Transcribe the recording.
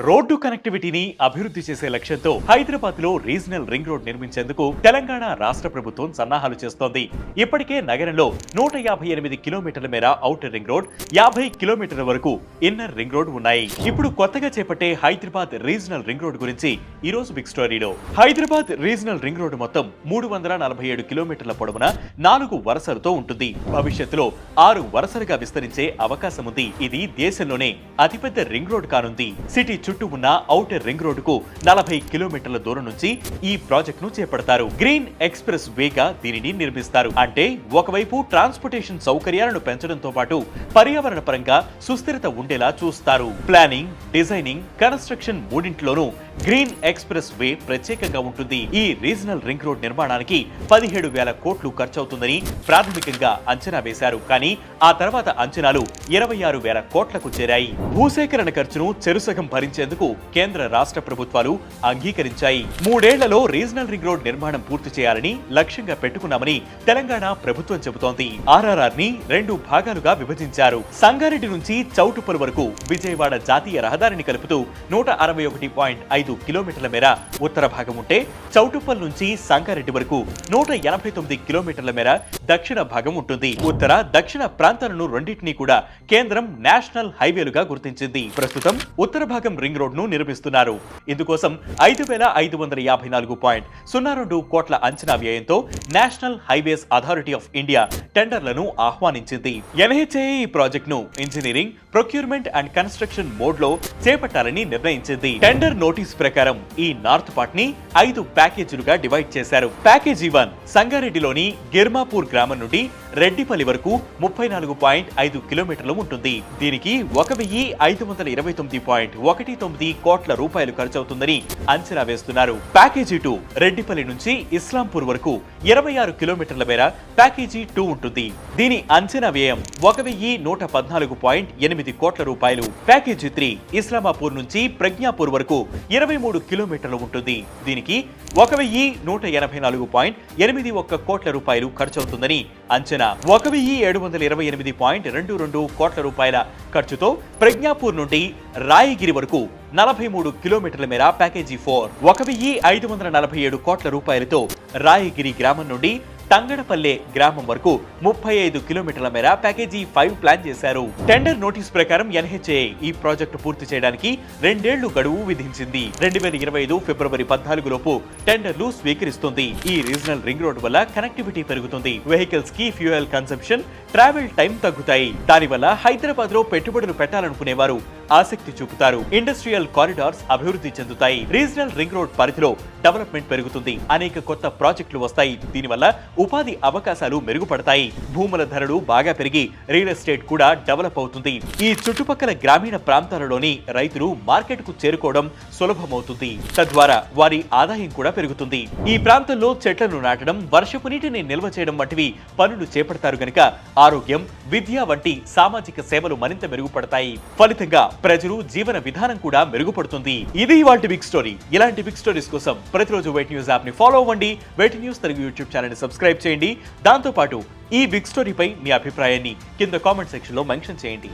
Road కనెక్టివిటీని అభివృద్ధి చేసే లక్ష్యంతో హైదరాబాద్ లో రీజనల్ రింగ్ రోడ్ నిర్మించేందుకు తెలంగాణ రాష్ట్ర ప్రభుత్వం సన్నాహాలు చేస్తోంది. ఇప్పటికే నగరంలో 158 కిలోమీటర్ల మేర ఔటర్ రింగ్ రోడ్, 50 కిలోమీటర్ల వరకు ఇన్నర్ రింగ్ రోడ్ ఉన్నాయి. ఇప్పుడు కొత్తగా చేపట్టే హైదరాబాద్ రీజనల్ రింగ్ రోడ్ గురించి ఈ రోజు బిగ్ స్టోరీలో. హైదరాబాద్ రీజనల్ రింగ్ రోడ్ మొత్తం 347 కిలోమీటర్ల పొడవున 4 వరుసలతో ఉంటుంది. భవిష్యత్తులో 6 వరుసలుగా విస్తరించే అవకాశం ఉంది. ఇది దేశంలోనే అతిపెద్ద రింగ్ రోడ్ కానుంది. సిటీ చుట్టూ ఉన్న ఔటర్ రింగ్ రోడ్డుకు 40 కిలోమీటర్ల దూరం నుంచి ఈ ప్రాజెక్ట్ ను చేపడతారు. గ్రీన్ ఎక్స్ప్రెస్ వేగా దీనిని నిర్మిస్తారు. అంటే ఒకవైపు ట్రాన్స్పోర్టేషన్ సౌకర్యాలను పెంచడంతో పాటు పర్యావరణ పరంగా సుస్థిరత ఉండేలా చూస్తారు. ప్లానింగ్, డిజైనింగ్, కన్స్ట్రక్షన్ మూడింటిలోనూ గ్రీన్ ఎక్స్ప్రెస్ వే ప్రత్యేకంగా ఉంటుంది. ఈ రీజనల్ రింగ్ రోడ్ నిర్మాణానికి 17,000 కోట్లు ఖర్చవుతుందని ప్రాథమికంగా అంచనా వేశారు. కానీ ఆ తర్వాత అంచనాలు 26,000 కోట్లకు చేరాయి. భూసేకరణ ఖర్చును చెరుసగం భరించేందుకు కేంద్ర రాష్ట్ర ప్రభుత్వాలు అంగీకరించాయి. 3 ఏళ్లలో రీజనల్ రింగ్ రోడ్ నిర్మాణం పూర్తి చేయాలని లక్ష్యంగా పెట్టుకున్నామని తెలంగాణ ప్రభుత్వం చెబుతోంది. ఆర్ఆర్ఆర్ ని 2 భాగాలుగా విభజించారు. సంగారెడ్డి నుంచి చౌటుప్పల్ వరకు విజయవాడ జాతీయ రహదారిని కలుపుతూ 161.5 కిలోమీటర్ల మేర ఉత్తర భాగం ఉంటే, చౌటుప్పల్ నుంచి సంగారెడ్డి వరకు 189 కిలోమీటర్ల మేర దక్షిణ భాగం ఉంటుంది. ఉత్తర, దక్షిణ ప్రాంతాలను రెండింటినీ కూడా కేంద్రం నేషనల్ హైవేలుగా గుర్తించింది. ప్రస్తుతం ఉత్తర భాగం రింగ్ రోడ్ ను నిర్మిస్తున్నారు. ఇందుకోసం 5,554.02 కోట్ల అంచనా వ్యయంతో national highways authority of India టెండర్లను ఆహ్వానించింది. ఎన్హెచ్ఏఐ ఈ ప్రాజెక్ట్ ను engineering, procurement and construction mode లో చేపట్టాలని నిర్ణయించింది. టెండర్ నోటీస్ ప్రకారం ఈ నార్త్ పార్ట్ ని 5 ప్యాకేజీలుగా డివైడ్ చేశారు. ప్యాకేజీ 1 సంగారెడ్డిలోని గిర్మాపూర్ గ్రామం నుండి రెడ్డిపల్లి వరకు 34.5 కిలోమీటర్లు ఉంటుంది. దీనికి 1,529.19 కోట్ల రూపాయలు ఖర్చవుతుందని అంచనా వేస్తున్నారు. ప్యాకేజీ 2 రెడ్డిపల్లి నుంచి ఇస్లాంపూర్ వరకు 26 కిలోమీటర్ల మేర ప్యాకేజీ 2 ఉంటుంది. దీని అంచనా వ్యయం 1,114.8 కోట్ల రూపాయలు. ప్యాకేజీ 3 ఇస్లామాపూర్ నుంచి ప్రజ్ఞాపూర్ వరకు 23 కిలోమీటర్లు ఉంటుంది. దీనికి 1,184.81 కోట్ల రూపాయలు ఖర్చవుతుందని అంచనా. 1,728.22 కోట్ల రూపాయల ఖర్చుతో ప్రజ్ఞాపూర్ నుండి రాయగిరి వరకు 43 కిలోమీటర్ల మేర ప్యాకేజీ 4, 1,547 కోట్ల రూపాయలతో రాయగిరి గ్రామం నుండి తంగడపల్లె గ్రామం వరకు 35 కిలోమీటర్ల మేర ప్యాకేజీ 5 ప్లాన్ చేశారు. టెండర్ నోటీస్ ప్రకారం ఎన్హెచ్ఏఐ ఈ ప్రాజెక్టు పూర్తి చేయడానికి 2 ఏళ్లు గడువు విధించింది. 2025 ఫిబ్రవరి 14 లోపు టెండర్లు స్వీకరిస్తుంది. ఈ రీజనల్ రింగ్ రోడ్ వల్ల కనెక్టివిటీ పెరుగుతుంది. వెహికల్స్ కి ఫ్యూయల్ కన్సంప్షన్, ట్రావెల్ టైం తగ్గుతాయి. దానివల్ల హైదరాబాద్ లో పెట్టుబడులు పెట్టాలనుకునేవారు ఆసక్తి చూపుతారు. ఇండస్ట్రియల్ కారిడార్స్ అభివృద్ధి చెందుతాయి. రీజనల్ రింగ్ రోడ్ పరిధిలో డెవలప్మెంట్ పెరుగుతుంది. అనేక కొత్త ప్రాజెక్టులు వస్తాయి. దీనివల్ల ఉపాధి అవకాశాలు మెరుగుపడతాయి. భూముల ధరలు బాగా పెరిగి రియల్ ఎస్టేట్ కూడా డెవలప్ అవుతుంది. ఈ చుట్టుపక్కల గ్రామీణ ప్రాంతాలలోని రైతులు మార్కెట్ కు చేరుకోవడం సులభమవుతుంది. తద్వారా వారి ఆదాయం కూడా పెరుగుతుంది. ఈ ప్రాంతంలో చెట్లను నాటడం, వర్షపు నీటిని నిల్వ చేయడం వంటివి పనులు చేపడతారు గనుక ఆరోగ్యం, విద్య వంటి సామాజిక సేవలు మరింత మెరుగుపడతాయి. ఫలితంగా ప్రజలు జీవన విధానం కూడా మెరుగుపడుతుంది. ఇది ఇవాల్టి బిగ్ స్టోరీ. ఇలాంటి బిగ్ స్టోరీస్ కోసం ప్రతిరోజు వెయిట్ న్యూస్ యాప్ ని ఫాలో అవ్వండి. Way2News Telugu YouTube channel ని సబ్స్క్రైబ్ చేయండి. దాంతో పాటు ఈ బిగ్ స్టోరీపై మీ అభిప్రాయాన్ని కింద కామెంట్ సెక్షన్ లో మెన్షన్ చేయండి.